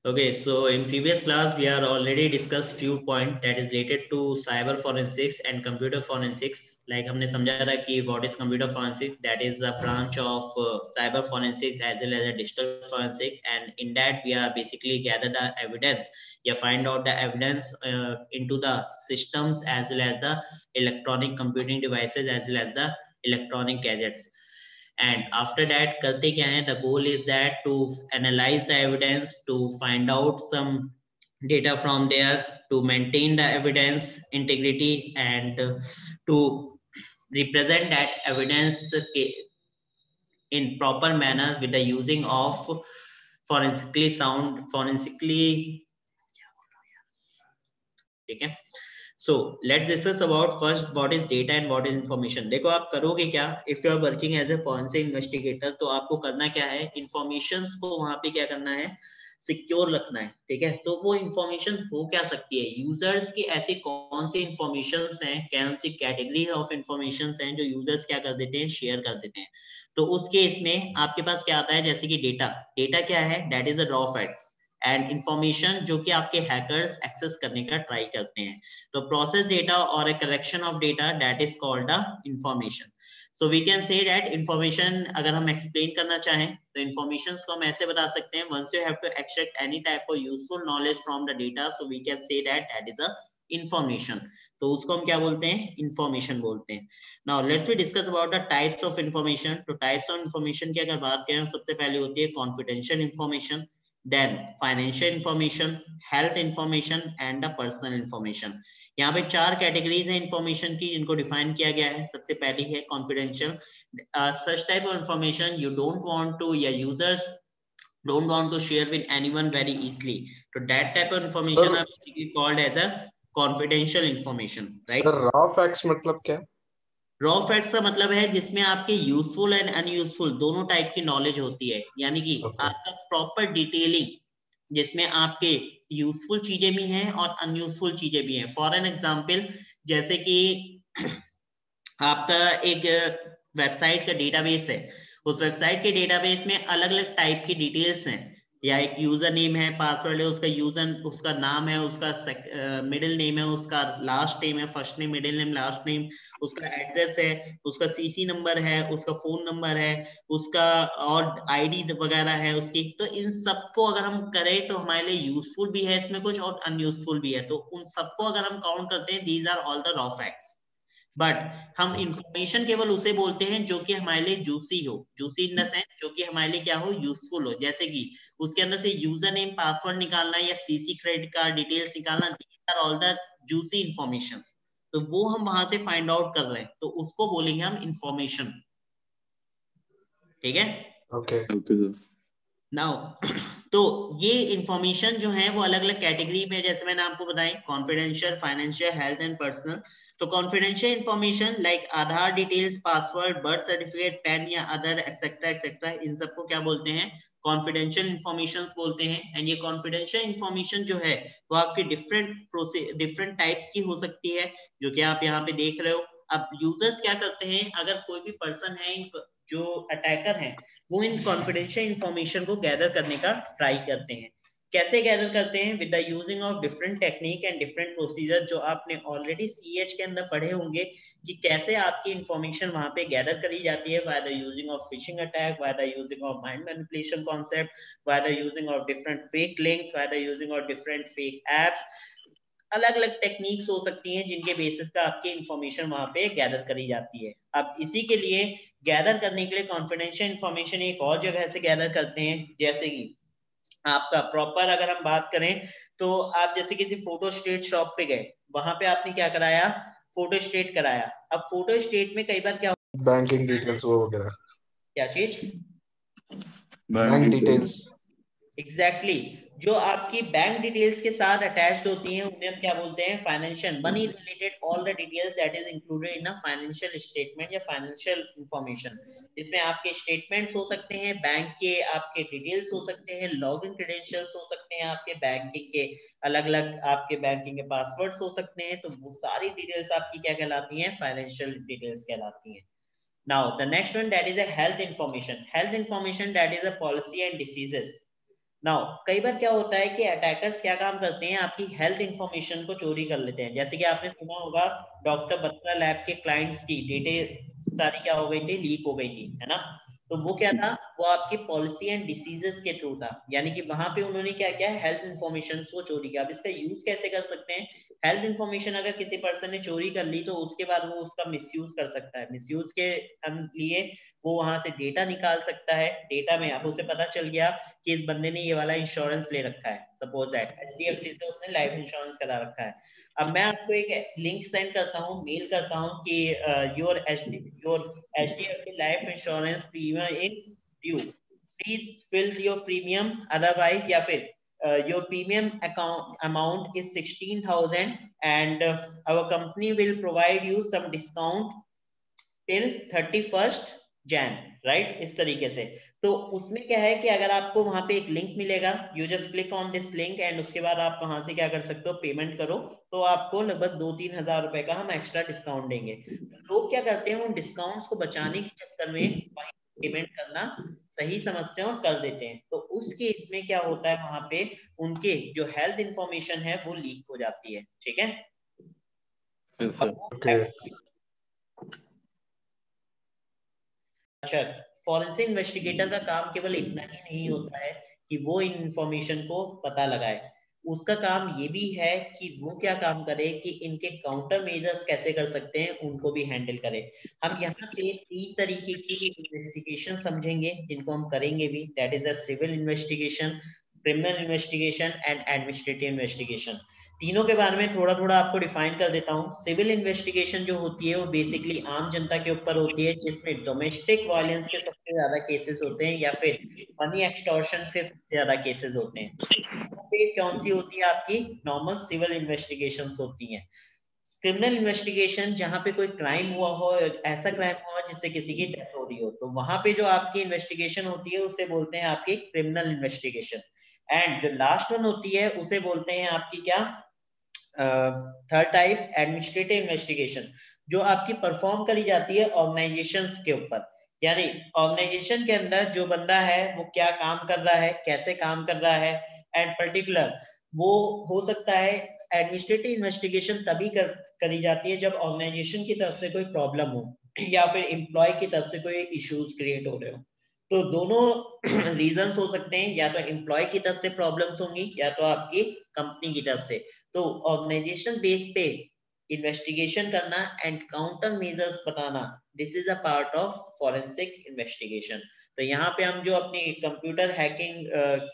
Okay, so in previous class we are already discussed few points that is related to cyber forensics and computer forensics. Like हमने समझा था कि what is computer forensics, that is a branch of cyber forensics as well as a digital forensics, and in that we are basically gather the evidence, yeah, find out the evidence into the systems as well as the electronic computing devices as well as the electronic gadgets. And after that करते क्या है, the goal is that to analyze the evidence, to find out some data from there, to maintain the evidence integrity, and to represent that evidence in proper manner with the using of forensically, ठीक है. So let's discuss about first what is data and what is information. देखो आप करोगे क्या, if you are working as a forensic investigator, तो आपको करना क्या है, informations को वहां पे क्या करना है, सिक्योर रखना है, ठीक है. तो वो इंफॉर्मेशन हो क्या सकती है, यूजर्स की ऐसी कौन सी इंफॉर्मेशन हैं, कौन सी कैटेगरी ऑफ इंफॉर्मेशन हैं जो यूजर्स क्या कर देते हैं, शेयर कर देते हैं. तो उस केस में आपके पास क्या आता है, जैसे कि डेटा. डेटा क्या है, that is a raw facts and information जो कि आपके हैकर्स एक्सेस करने का ट्राई करते हैं. तो प्रोसेस डेटा और a collection of data that is called the information. So we can say that information अगर हम explain करना चाहें तो informations को हम ऐसे बता सकते हैं, once you have to extract any type of useful knowledge from the data, so we can say that that is a information. तो उसको हम क्या बोलते हैं, information बोलते हैं. Now let's we discuss about the types of information. तो types of information की अगर बात करें, सबसे पहले होती है confidential information, then financial information, health information and the personal information. यहाँ पे 4 कैटेगरीज हैं इंफॉर्मेशन की जिनको डिफाइन किया गया है. सबसे पहली है confidential, such type of information you don't want to, या users don't want to share with anyone very easily. So that type of information are basically called as a confidential information, right? Sir raw facts मतलब क्या है? Raw facts का मतलब है जिसमें आपके useful and unuseful दोनों टाइप की नॉलेज होती है, यानी कि आपका प्रॉपर डिटेलिंग जिसमें आपके यूजफुल चीजें भी हैं और अनयूजफुल चीजें भी हैं. फॉर एन एग्जांपल, जैसे कि आपका एक वेबसाइट का डेटाबेस है, उस वेबसाइट के डेटाबेस में अलग अलग टाइप की डिटेल्स हैं, या एक यूजर नेम है, पासवर्ड है, उसका यूजर, उसका नाम है, उसका मिडिल नेम है, उसका लास्ट नेम है, first name, middle name, last name, उसका एड्रेस है, उसका सीसी नंबर है, उसका फोन नंबर है, उसका और आईडी वगैरह है उसकी. तो इन सबको अगर हम करें तो हमारे लिए यूजफुल भी है इसमें कुछ और अनयूजफुल भी है. तो उन सबको अगर हम काउंट करते हैं, these are all the raw facts. But हम इंफॉर्मेशन केवल उसे बोलते हैं जो कि हमारे लिए जूसी हो, जूसी इन द सेंस जो कि हमारे लिए क्या हो, यूजफुल हो. जैसे कि उसके अंदर से यूजर नेम, पासवर्ड निकालना या सीसी क्रेडिट कार्ड डिटेल्स निकालना, these are all the juicy information. तो वो हम वहां से फाइंड आउट कर रहे हैं, तो उसको बोलेंगे हम इंफॉर्मेशन. ठीक है, ओके. नाउ तो ये इंफॉर्मेशन जो है वो अलग अलग कैटेगरी में, जैसे मैंने आपको बताया, confidential, financial, health and personal. तो confidential information like Aadhaar details, password, birth certificate, PAN या अदर एक्सेट्रा एक्सेट्रा, इन सबको क्या बोलते हैं, कॉन्फिडेंशियल इंफॉर्मेशन बोलते हैं. एंड ये कॉन्फिडेंशियल इंफॉर्मेशन जो है वो आपकी डिफरेंट टाइप्स की हो सकती है, जो कि आप यहाँ पे देख रहे हो. अब यूजर्स क्या करते हैं, अगर कोई भी पर्सन है, जो अटैकर हैं, वो इन कॉन्फिडेंशियल इंफॉर्मेशन को गैदर करने का ट्राई करते हैं. कैसे गैदर करते हैं, with the using of different technique and different procedure, जो आपने ऑलरेडी सीएच के अंदर पढ़े होंगे कि कैसे आपकी इंफॉर्मेशन वहां पे गैदर करी जाती है, by the using of phishing attack, by the using of mind manipulation concept, by the using of different fake links, by the using of different fake apps. अलग अलग टेक्निक्स हो सकती हैं जिनके बेसिस पे आपकी इंफॉर्मेशन वहां पे गैदर करी जाती है. अब इसी के लिए गैदर करने के लिए कॉन्फिडेंशियल इंफॉर्मेशन एक और जगह से गैदर करते हैं, जैसे कि आपका प्रॉपर अगर हम बात करें तो आप जैसे किसी फोटो स्टेट शॉप पे गए, वहां पे आपने क्या कराया, फोटो स्टेट कराया. अब फोटो स्टेट में कई बार क्या, बैंकिंग डिटेल्स वो वगैरह, क्या चीज, बैंक डिटेल्स. एग्जैक्टली जो आपकी बैंक डिटेल्स के साथ अटैच्ड होती हैं उन्हें हम क्या बोलते हैं, financial, money related all the details that is included in a financial statement या फाइनेंशियल इंफॉर्मेशन. इसमें आपके स्टेटमेंट्स हो सकते हैं, बैंक के आपके डिटेल्स हो सकते हैं, लॉगिन क्रेडेंशियल्स हो सकते हैं, आपके बैंकिंग के अलग अलग आपके बैंकिंग के पासवर्ड्स हो सकते हैं. तो वो सारी डिटेल्स आपकी क्या कहलाती हैं, फाइनेंशियल डिटेल्स कहलाती हैं. Now the next one, that is a health information. Health information, that is a policy and diseases. Now कई बार क्या होता है कि अटैकर्स क्या काम करते हैं, आपकी हेल्थ इंफॉर्मेशन को चोरी कर लेते हैं। जैसे कि आपने सुना होगा डॉक्टर बत्रा लैब के क्लाइंट्स की डेटे सारी क्या हो गई थी, लीक हो गई थी, है ना। तो वो क्या था, वो आपकी पॉलिसी एंड डिसीजेस के थ्रू था, यानी कि वहां पे उन्होंने क्या किया, हेल्थ इंफॉर्मेशन को चोरी किया। अब इसका यूज कैसे कर सकते हैं, हेल्थ इंफॉर्मेशन अगर किसी पर्सन ने चोरी कर ली तो उसके बाद वो उसका मिसयूज कर सकता है। मिसयूज के लिए वो वहां से डेटा निकाल सकता है। डेटा में अब उसे पता चल गया कि इस बंदे ने ये वाला इंश्योरेंस ले रखा है, सपोज दैट HDFC से उसने लाइफ इंश्योरेंस करा रखा है। अब मैं आपको एक लिंक सेंड करता हूँ, मेल करता हूँ कि your HDFC life insurance premium is due, please fill your premium, otherwise, या फिर your premium account amount is 16,000 and our company will provide you some discount till 31st Jan, right, इस तरीके से। तो उसमें क्या है कि अगर आपको वहां पे एक लिंक मिलेगा, you just click on this link and उसके बाद आप वहां से क्या कर सकते हो, पेमेंट करो, तो आपको लगभग 2-3 हजार रुपए का हम एक्स्ट्रा डिस्काउंट देंगे। लोग क्या करते हैं, उन डिस्काउंट्स को बचाने के चक्कर में पेमेंट करना सही समझते हैं और कर देते हैं। तो उस केस में क्या होता है, वहां पे उनके जो हेल्थ इंफॉर्मेशन है वो लीक हो जाती है, ठीक है। ओके। अच्छा, फॉरेंसिक इन्वेस्टिगेटर का काम केवल इतना ही नहीं होता है कि वो इन इंफॉर्मेशन को पता लगाए, उसका काम ये भी है कि वो क्या काम करे कि इनके काउंटर मेजर्स कैसे कर सकते हैं, उनको भी हैंडल करे। हम यहाँ पे 3 तरीके की इन्वेस्टिगेशन समझेंगे जिनको हम करेंगे भी, that is the civil investigation, criminal investigation and administrative investigation. तीनों के बारे में थोड़ा थोड़ा आपको डिफाइन कर देता हूँ। सिविल इन्वेस्टिगेशन जो होती है वो बेसिकली आम जनता के ऊपर होती है, जिसमें डोमेस्टिक वायलेंस के सबसे ज्यादा केसेस होते हैं या फिर मनी एक्सटॉर्शन के सबसे ज्यादा केसेस होते हैं। कौन सी होती है आपकी, नॉर्मल सिविल इन्वेस्टिगेशन होती है। क्रिमिनल इन्वेस्टिगेशन, जहां पे कोई क्राइम हुआ हो, ऐसा क्राइम हुआ जिससे किसी की डेथ हो रही हो, तो वहां पे जो आपकी इन्वेस्टिगेशन होती है उसे बोलते हैं आपकी क्रिमिनल इन्वेस्टिगेशन। एंड जो लास्ट वन होती है उसे बोलते हैं आपकी क्या, थर्ड टाइप एडमिनिस्ट्रेटिव इन्वेस्टिगेशन, जो आपकी परफॉर्म करी जाती है ऑर्गेनाइजेशंस के ऊपर। यानी ऑर्गेनाइजेशन के अंदर जो बंदा है वो क्या काम कर रहा है, कैसे काम कर रहा है, एंड पर्टिकुलर वो हो सकता है। एडमिनिस्ट्रेटिव इन्वेस्टिगेशन तभी करी जाती है जब ऑर्गेनाइजेशन की तरफ से कोई प्रॉब्लम हो या फिर एम्प्लॉय की तरफ से कोई इश्यूज क्रिएट हो रहे हो। तो दोनों रीजंस हो सकते हैं, या तो एम्प्लॉय की तरफ से प्रॉब्लम्स होंगी या तो आपकी कंपनी की तरफ से। तो ऑर्गेनाइजेशन बेस पे इन्वेस्टिगेशन करना एंड काउंटर मेजर्स बताना, this is a part of forensic investigation. तो यहाँ पे हम जो अपनी कंप्यूटर हैकिंग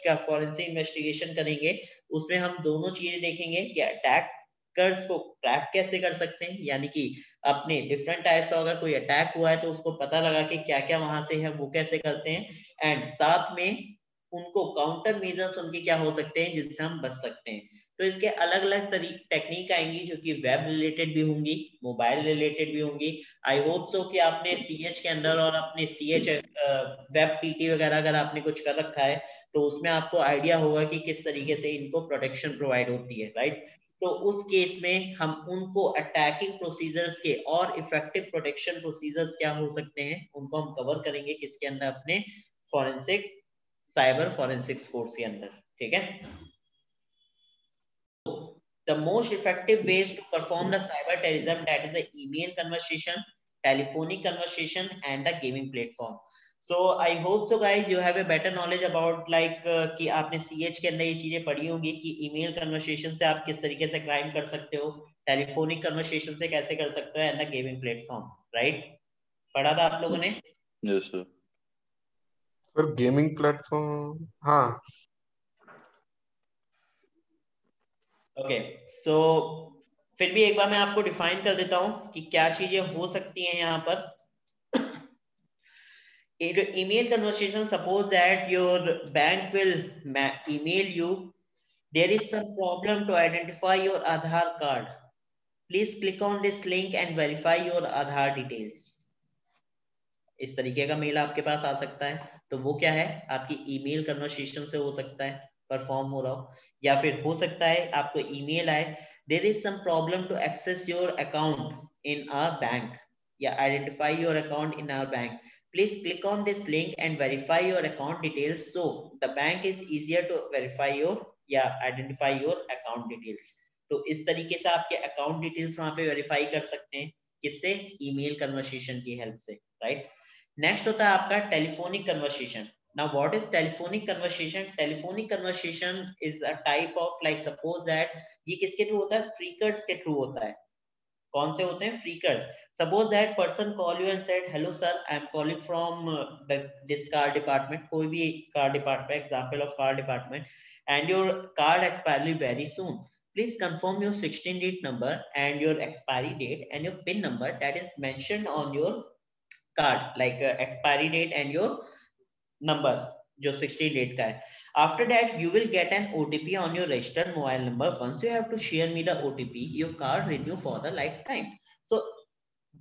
का फॉरेंसिक इन्वेस्टिगेशन करेंगे, उसमें हम दोनों चीजें देखेंगे कि अटैकर्स को ट्रैप कैसे कर सकते हैं, यानी कि अपने डिफरेंट टाइप्स का अगर कोई अटैक हुआ है तो उसको पता लगा कि क्या क्या वहां से है वो कैसे करते हैं, एंड साथ में उनको काउंटर मेजर्स उनके क्या हो सकते हैं जिनसे हम बच सकते हैं। तो इसके अलग अलग टेक्निक आएंगी जो कि वेब रिलेटेड भी होंगी, मोबाइल रिलेटेड भी होंगी। आई होप सो कि आपने सीएच के अंदर और अपने सीएच वेब पीटी वगैरह अगर आपने कुछ कर रखा है तो उसमें आपको आइडिया होगा कि किस तरीके से इनको प्रोटेक्शन प्रोवाइड होती है, राइट। तो उस केस में हम उनको अटैकिंग प्रोसीजर्स के और इफेक्टिव प्रोटेक्शन प्रोसीजर्स क्या हो सकते हैं उनको हम कवर करेंगे किसके अंदर, अपने फॉरेंसिक साइबर फॉरेंसिक्स कोर्स के अंदर, ठीक है। The most effective ways to perform the cyber terrorism, that is the email conversation, telephonic conversation and the gaming platform. So I hope so guys you have a better knowledge about like कि आपने CH के अंदर ये चीजें पढ़ी होंगी कि email conversation से आप किस तरीके से क्राइम कर सकते हो, टेलीफोनिक कन्वर्सेशन से कैसे कर सकते हो, and the gaming platform, right. पढ़ा था आप लोगों ने? Yes sir. Sir gaming platform, हाँ। ओके, सो फिर भी एक बार मैं आपको डिफाइन कर देता हूं कि क्या चीजें हो सकती हैं यहाँ पर। email conversation, suppose that your bank will email you, there is some problem to identify your Aadhaar card, please click on this link and verify your Aadhaar details। इस तरीके का मेल आपके पास आ सकता है, तो वो क्या है, आपकी ईमेल कन्वर्सेशन से हो सकता है परफॉर्म हो रहा हो। या फिर हो सकता है आपको ईमेल आए, there is some problem to access your account in our bank या identify your account in our bank. Please click on this link and verify your account details so the bank is easier to verify your या identify your account details. तो इस तरीके से आपके account details वहां पे verify कर सकते हैं किससे? email conversation की help से, right? Next होता है आपका telephonic conversation. Now what is telephonic conversation? Telephonic conversation is a type of like suppose that ये किसके थ्रू होता है? फ्रीकर्स के थ्रू होता है. कौन से होते हैं? Phreakers. Suppose that person call you and said hello sir I am calling from this car department, कोई भी car department, example of car department, and your card expiry very soon, please confirm your 16-digit number and your expiry date and your pin number that is mentioned on your card, like expiry date and your number जो 16 date का है. After that you will get an OTP on your registered mobile number. Once you have to share me the OTP, your card renew for the lifetime. So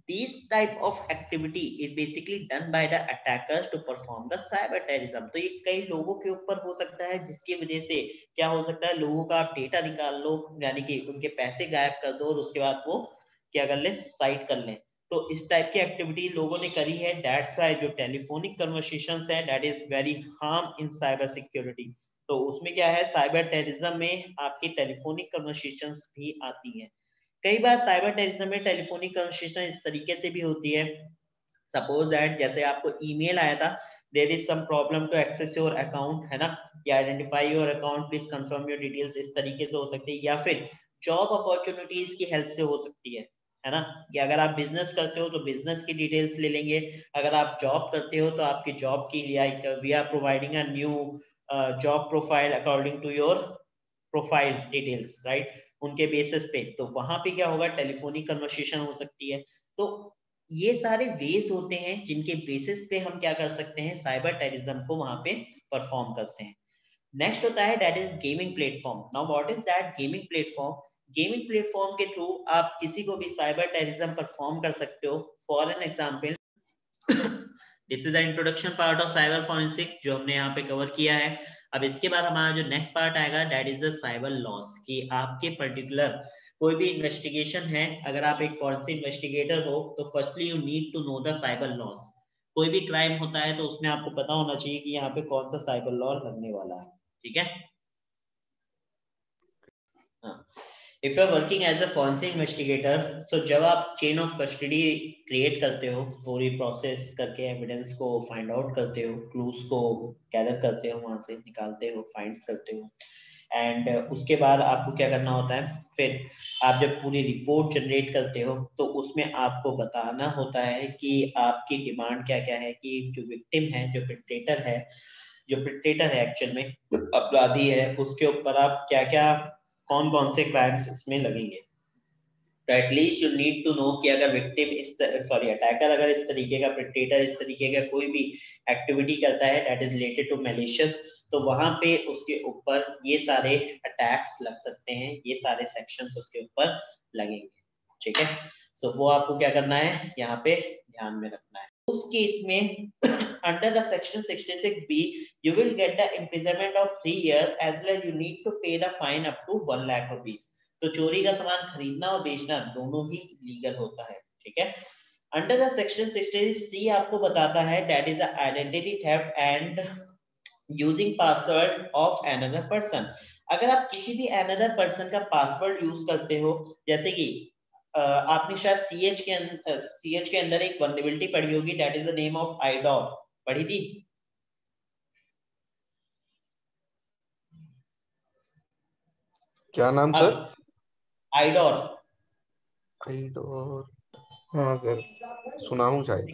these type of activity is basically done by the attackers to perform the cyber terrorism. तो ये कई लोगों के ऊपर हो सकता है जिसकी वजह से क्या हो सकता है, लोगों का आप डेटा निकाल लो, यानी कि उनके पैसे गायब कर दो और उसके बाद वो क्या कर ले, सुसाइड कर ले. तो इस टाइप की एक्टिविटी लोगों ने करी है. दैट्स व्हाई जो टेलीफोनिक कन्वर्सेशंस है that is very harm in cyber security. तो उसमें क्या है, साइबर टेररिज्म में आपकी टेलीफोनिक कन्वर्सेशंस भी आती हैं. कई बार साइबर टेररिज्म में टेलीफोनिक कन्वर्सेशन इस तरीके से भी होती है. सपोज दैट जैसे आपको ईमेल आया था, there is some problem to access your account, है ना, या identify your account, please confirm your details, इस तरीके से हो सकती है. या फिर जॉब अपॉर्चुनिटीज की हेल्प से हो सकती है ना, कि अगर आप बिजनेस करते हो तो बिजनेस की डिटेल्स ले लेंगे, अगर आप जॉब करते हो तो आपकी जॉब की, like we are providing a new job profile according to your profile details, right, उनके बेसिस पे. तो वहां पे क्या होगा, टेलीफोनिक कन्वर्सेशन हो सकती है. तो ये सारे वेज होते हैं जिनके बेसिस पे हम क्या कर सकते हैं, साइबर टेररिज्म को वहां पे परफॉर्म करते हैं. नेक्स्ट होता है that is gaming platform. Now what is that gaming platform? Gaming platform के थ्रू आप किसी को भी साइबर टेररिज्म परफॉर्म कर सकते हो. For an example, this is the introduction part of cyber forensic जो हमने यहाँ पे कवर किया है. अब इसके बाद हमारा जो नेक्स्ट पार्ट आएगा that is the cyber loss, कि आपके पर्टिकुलर कोई भी इन्वेस्टिगेशन है, अगर आप एक फॉरेंसिक इन्वेस्टिगेटर हो तो firstly you need to know the cyber laws. कोई भी क्राइम होता है तो उसमें आपको पता होना चाहिए कि यहाँ पे कौन सा साइबर लॉ लगने वाला है. ठीक है. If you are working as a forensic investigator, so जब आप चेन ऑफ कस्टडी क्रिएट करते हो, पूरी प्रोसेस करके एविडेंस को फाइंड आउट करते हो, क्लूज को गैदर करते हो, वहां से निकालते हो, फाइंड्स करते हो, एंड उसके बाद आपको क्या करना होता है, फिर आप जब पूरी रिपोर्ट जनरेट करते हो तो उसमें आपको बताना होता है कि आपकी डिमांड क्या क्या है, कि जो विक्टिम है, जो पिटेटर है एक्चुअल में अपराधी है, उसके ऊपर आप क्या क्या, कौन कौन से क्राइम्स इसमें लगेंगे. तो at least you need to know कि अगर विक्टिम अटैकर अगर इस तरीके का, प्रेडेटर इस तरीके का कोई भी एक्टिविटी करता है that is related to malicious, तो वहां पे उसके ऊपर ये सारे अटैक्स लग सकते हैं, ये सारे सेक्शंस उसके ऊपर लगेंगे. ठीक है. सो वो आपको क्या करना है, यहाँ पे ध्यान में रखना है. उस केस में under the section 66B you will get the imprisonment of 3 years as well as you need to pay the fine up to 1 lakh rupees. तो चोरी का सामान खरीदना और बेचना दोनों ही लीगल होता है. ठीक है. अंडर द सेक्शन 66C आपको बताता है that is the identity theft and using password of another person. अगर आप किसी भी अनदर पर्सन का पासवर्ड यूज करते हो, जैसे कि आपने शायद सीएच के अंदर एक वल्नरेबिलिटी पढ़ी होगी that is the name of IDOR, पढ़ी थी? क्या नाम सर? आइडोर. आइडोर, हाँ सर, सुना हूँ शायद.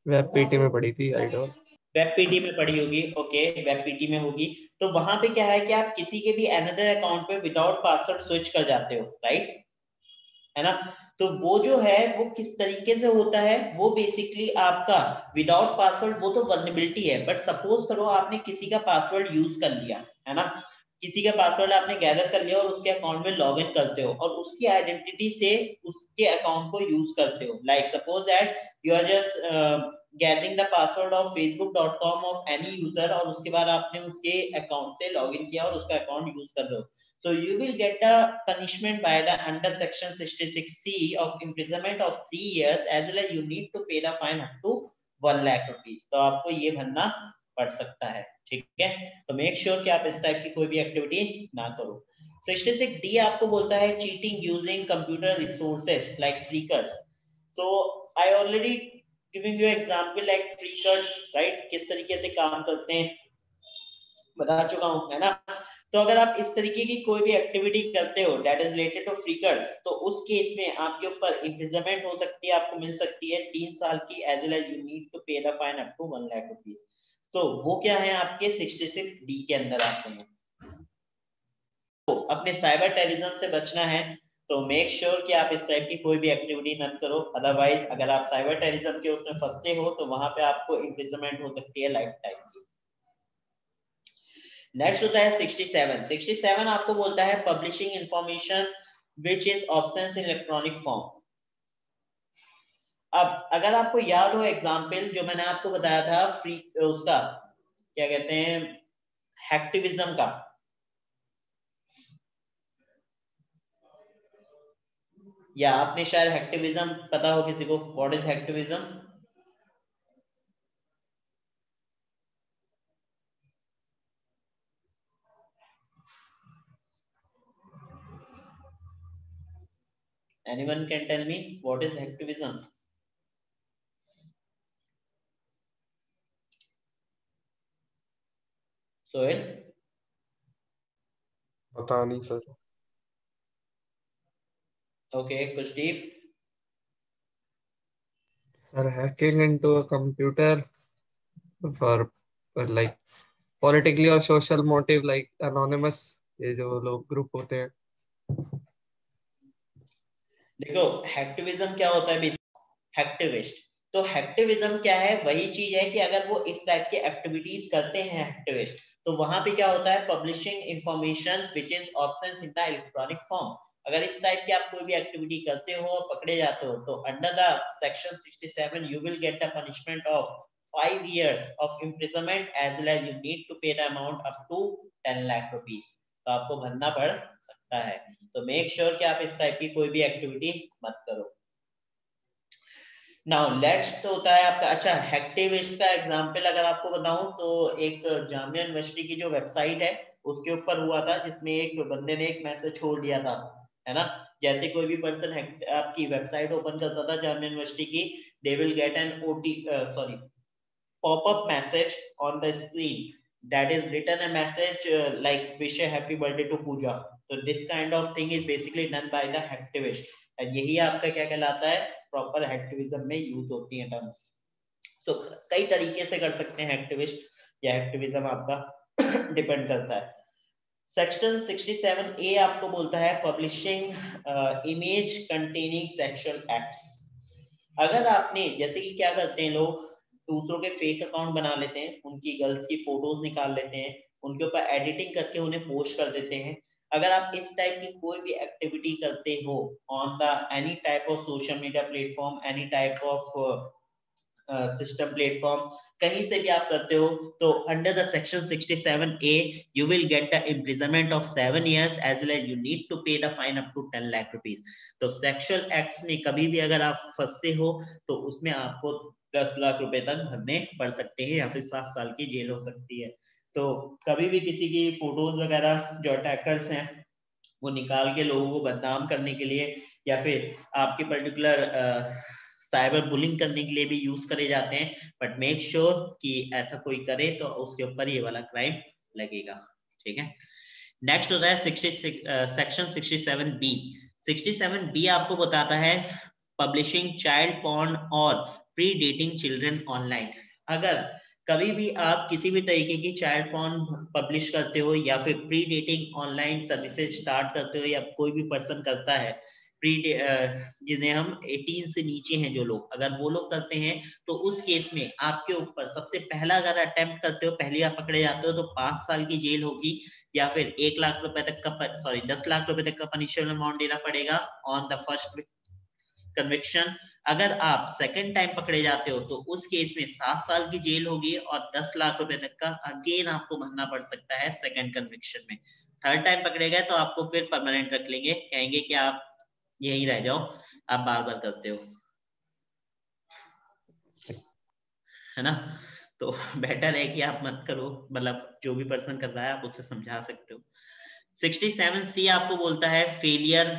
वेब पीटी में पढ़ी थी आइडोर. वेब पीटी में पढ़ी होगी. ओके, वेब पीटी में होगी. तो वहां पे क्या है कि आप किसी के भी अनदर अकाउंट पे विदाउट पासवर्ड स्विच कर जाते हो, राइट, है ना. तो वो जो है वो किस तरीके से होता है, वो बेसिकली आपका विदाउट पासवर्ड, वो तो वल्नरेबिलिटी है, बट सपोज करो आपने किसी का पासवर्ड यूज कर लिया, है ना, किसी का पासवर्ड आपने गैदर कर लिया और उसके अकाउंट में लॉग इन करते हो और उसकी आइडेंटिटी से उसके अकाउंट को यूज करते हो. Like suppose that you are just getting the password of facebook.com of any user, और उसके बाद आपने उसके अकाउंट से लॉगिन किया और उसका अकाउंट यूज कर रहे हो, so you will get a punishment by the under section 66C of imprisonment of 3 years as well as you need to pay the fine up to 1 lakh rupees। तो आपको ये भरना पड़ सकता है, ठीक है। तो मेक श्योर कि आप इस टाइप की कोई भी एक्टिविटी ना करो। 66D आपको बोलता है cheating using computer resources like phreakers. So I already giving you example like phreakers, right, किस तरीके से काम करते हैं बता चुका हूं, है ना। तो अगर आप इस तरीके की कोई भी एक्टिविटी करते हो दैट इज रिलेटेड टू फ्रीकर्स, तो उस केस में आपके ऊपर इम्प्रिजनमेंट हो सकती है, आपको मिल सकती है 3 साल की, as well as you need to pay the fine up to 1 lakh rupees. So वो क्या है आपके 66D के अंदर आते हैं। तो अपने साइबर टेररिज्म से बचना है तो मेक श्योर कि आप इस टाइप की कोई भी एक्टिविटी न करो, अदरवाइज अगर आप साइबर टेररिज्म के उसमें फंसते हो तो वहां पे आपको इम्प्रिजनमेंट हो सकती है लाइफ टाइम की। नेक्स्ट होता है 67। 67 आपको बोलता है publishing information which is options in electronic form. अब अगर आपको याद हो एग्जांपल जो मैंने आपको बताया था फ्री उसका क्या कहते हैं हैक्टिविज्म का, या आपने शायद हैक्टिविज्म पता हो किसी को, what is hacktivism? Anyone can tell me what is hacktivism? Soil? पता नहीं sir. Okay, Kushdeep? Sir, hacking into a computer for like politically or social motive like anonymous, ये जो लोग ग्रुप होते हैं। देखो हैक्टिविज्म क्या होता है, हैक्टिविस्ट। तो हैक्टिविज्म क्या है, वही चीज है कि अगर वो इस टाइप की एक्टिविटीज करते हैं हैक्टिविस्ट, तो वहां पे क्या होता है publishing information which is options in the electronic form. अगर इस टाइप की आप कोई भी एक्टिविटी करते हो और पकड़े जाते हो तो under the section 67 you will get the punishment of 5 years of imprisonment as well as you need to pay the amount up to 10 lakh rupees। तो आपको भरना पड़ सकता है। तो मेक श्योर कि आप इस टाइप की कोई भी एक्टिविटी मत करो। नाउ नेक्स्ट होता है आपका, अच्छा हैक्टिविस्ट का एग्जांपल अगर आपको बताऊं तो एक जामिया यूनिवर्सिटी की जो वेबसाइट है उसके ऊपर हुआ था, जिसमें एक बंदे ने एक मैसेज छोड़ दिया था, है ना। जैसे कोई भी पर्सन आपकी वेबसाइट ओपन करता था जामिया यूनिवर्सिटी की, they will get an pop-up message on the screen that is written a message like wish a happy birthday to Pooja। So this kind of thing is basically done by the hacktivist and यही आपका क्या कहलाता है, proper हैक्टिविज्म में use होती है terms. सो कई तरीके से कर सकते हैं हैक्टिविस्ट या हैक्टिविज्म, आपका डिपेंड करता है। सेक्शन 67A आपको बोलता है publishing image containing sexual acts. अगर आपने जैसे कि क्या करते हैं लोग दूसरों के फेक अकाउंट बना लेते हैं, उनकी गर्ल्स की फोटोज निकाल लेते हैं, उनके ऊपर एडिटिंग करके उन्हें पोस्ट कर देते हैं। अगर आप इस टाइप की कोई भी एक्टिविटी करते हो on the any type of social media platform, any type of system platform, कहीं से भी आप करते हो तो under the section 67A you will get the imprisonment of 7 years as well as you need to pay the fine up to 10 lakh rupees। तो sexual acts में कभी भी अगर आप फंसते हो तो उसमें आपको 10 लाख रुपए तक भरने पड़ सकते हैं या फिर 7 साल की जेल हो सकती है। तो कभी भी किसी की फोटोज वगैरह जो अटैकर्स हैं वो निकाल के लोगों को बदनाम करने के लिए या फिर आपके पर्टिकुलर साइबर बुलिंग करने के लिए भी यूज करे जाते हैं, बट मेक श्योर कि ऐसा कोई करे तो उसके ऊपर ये वाला क्राइम लगेगा, ठीक है। नेक्स्ट होता है सेक्शन 67B। 67B आपको बताता है पब्लिशिंग चाइल्ड पॉर्न और प्री डेटिंग चिल्ड्रन ऑनलाइन। अगर कभी भी आप किसी भी तरीके की चाइल्ड पॉर्न पब्लिश करते हो या फिर pre dating online services start करते हो या कोई भी पर्सन करता है प्री जिन्हें हम 18 से नीचे हैं जो लोग, अगर वो लोग करते हैं तो उस केस में आपके ऊपर सबसे पहला अगर अटेम्प्ट करते हो, पहली बार पकड़े जाते हो तो 5 साल की जेल होगी या फिर 1 लाख रुपए तक का 10 लाख रुपए तक का पनिशमेंट अमाउंट देना पड़ेगा ऑन द फर्स्ट कन्विक्शन, अगर आप सेकंड टाइम पकड़े जाते हो तो उस केस में 7 साल की जेल होगी और 10 लाख रुपए तक का अगेन आपको भरना पड़ सकता है सेकंड कन्विक्शन में। थर्ड टाइम पकड़े गए तो आपको फिर परमानेंट रख लेंगे, कहेंगे कि आप यहीं रह जाओ, आप बार बार करते हो, है ना। तो बेटर है कि आप मत करो, मतलब जो भी पर्सन कर रहा है आप उससे समझा सकते हो। 67C आपको बोलता है फेलियर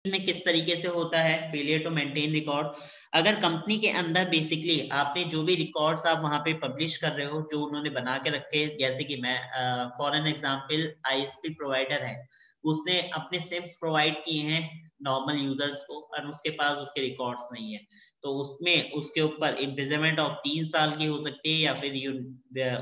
में किस तरीके से होता है, फेलियर टू मेंटेन रिकॉर्ड। अगर कंपनी के अंदर बेसिकली आपने जो भी रिकॉर्ड्स आप वहां पे पब्लिश कर रहे हो, जो उन्होंने बना के रखे, जैसे कि मैं for an example ISP provider है, उसने अपने सिम्स प्रोवाइड किए हैं नॉर्मल यूजर्स को और उसके पास उसके रिकॉर्ड्स नहीं है, तो उसमें उसके ऊपर इम्प्रिजनमेंट ऑफ 3 साल की हो सकती है या फिर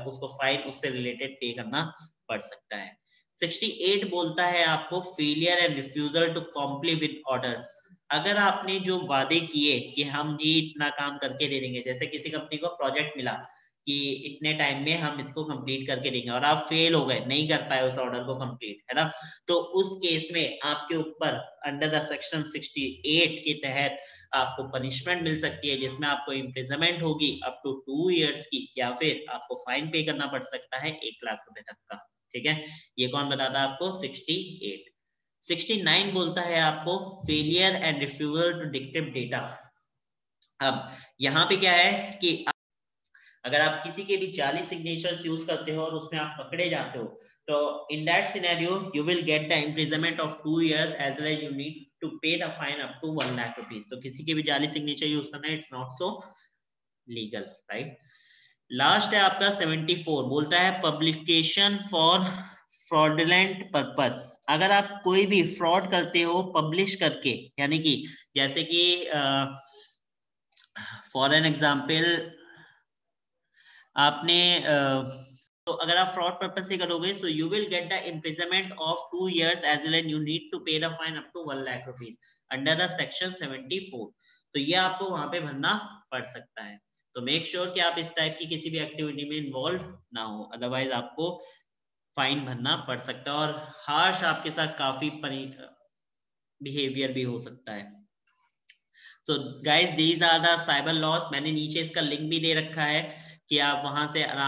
उसको फाइन उससे रिलेटेड पे करना पड़ सकता है। 68 बोलता है आपको failure and refusal to comply with orders. अगर आपने जो वादे किए कि हम जी इतना काम करके दे देंगे, जैसे किसी कंपनी को प्रोजेक्ट मिला कि इतने टाइम में हम इसको कंप्लीट करके देंगे और आप फेल हो गए, नहीं कर पाए उस ऑर्डर को कंप्लीट, है ना, तो उस केस में आपके ऊपर अंडर द सेक्शन 68 के तहत आपको पनिशमेंट मिल सकती है, जिसमें आपको इम्प्रिजनमेंट होगी अप टू 2 इयर्स की, या फिर आपको फाइन पे करना पड़ सकता है 1 लाख रुपए तक का। ठीक है, ये कौन बताता है आपको, 68। 69 बोलता है आपको failure and refusal to decrypt data. अब यहाँ पे क्या है कि अगर आप किसी के भी जाली सिग्नेचर्स यूज करते हो और उसमें आप पकड़े जाते हो, तो in that scenario you will get the imprisonment of 2 years as well as you need to pay the fine up to 1 lakh rupees. तो किसी के भी जाली सिग्नेचर यूज करना, it's not so legal, right. Last है आपका 74, बोलता है पब्लिकेशन फॉर फ्रॉडुलेंट पर्पस। अगर आप कोई भी फ्रॉड करते हो पब्लिश करके, यानी कि जैसे कि फॉर एन एग्जांपल आपने तो अगर आप फ्रॉड पर्पस से करोगे, so you will get the imprisonment of 2 years as well as you need to pay the fine up to 1 lakh rupees under the section 74। तो ये आपको वहां पे भरना पड़ सकता है। तो मेक श्योर कि आप इस टाइप की किसी भी एक्टिविटी में इन्वॉल्व ना हो, अदरवाइज आपको फाइन भरना पड़ सकता है और हार्श आपके साथ काफी बिहेवियर भी हो सकता है। So guys, these are the cyber laws। मैंने नीचे इसका लिंक भी दे रखा है कि आप वहां से आराम